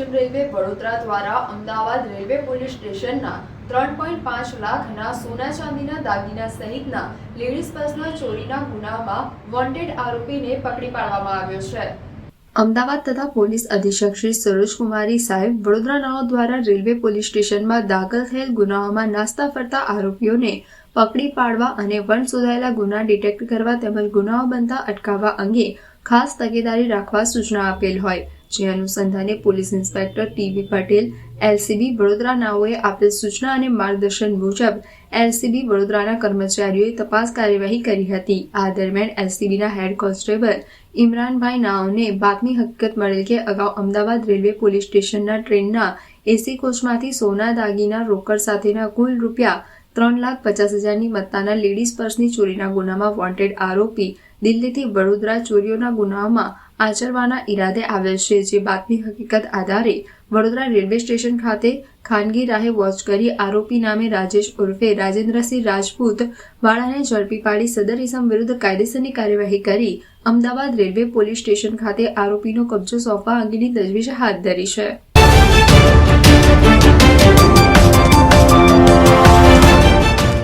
પશ્ચિમ રેલવે વડોદરા દ્વારા Ahmedabad railway police સ્ટેશનના 3.5 લાખના સોના ચાંદીના દાગીના સહિતના લેડીઝ પર્સના ચોરીના ગુનામાં વોન્ટેડ આરોપીને પકડી પાડવામાં આવ્યો છે। અમદાવાદ તથા પોલીસ અધિક્ષક શ્રી સરોજકુમારી સાહેબ વડોદરા નાઓ દ્વારા રેલવે પોલીસ સ્ટેશનમાં દાખલ થયેલ ગુનાઓમાં નાસ્તા ફરતા આરોપીઓને પકડી પાડવા અને વન શોધાયેલા ગુના ડિટેક્ટ કરવા તેમજ ગુનાઓ બનતા અટકાવવા અંગે ખાસ તકેદારી રાખવા સૂચના આપેલ હોય, જે અનુસંધાને police inspector T B. Patel LCB Vadodara નાઓએ આપેલ સૂચના અને માર્ગદર્શન મુજબ એલસીબી વડોદરાના કર્મચારીઓએ તપાસ કાર્યવાહી કરી હતી। આ દરમિયાન એલસીબીના હેડ કોન્સ્ટેબલ ઇમરાનભાઈ નાઓને બાતમી હકીકત મળેલ કે અગાઉ અમદાવાદ રેલવે પોલીસ સ્ટેશનના ટ્રેનના એસી કોચમાંથી સોના દાગીના રોકડ સાથેના કુલ રૂપિયા 3,50,000ની મત્તાના લેડીઝ પર્સની ચોરીના ગુનામાં વોન્ટેડ આરોપી દિલ્હીથી વડોદરા ચોરીઓના ગુનામાં આચરવાના ઈરાદે આવેલ છે, જે બાતમી હકીકત આધારે વડોદરા રેલવે સ્ટેશન ખાતે ખાનગી રાહે વોચ કરી આરોપી નામે રાજેશ ઉર્ફે રાજેન્દ્રસિંહ રાજપૂત વાળાને ઝડપી પાડી સદર ઇસમ વિરુદ્ધ કાયદેસરની કાર્યવાહી કરી અમદાવાદ રેલવે પોલીસ સ્ટેશન ખાતે આરોપીનો કબજો સોંપવા અંગેની તજવીજ હાથ ધરી છે।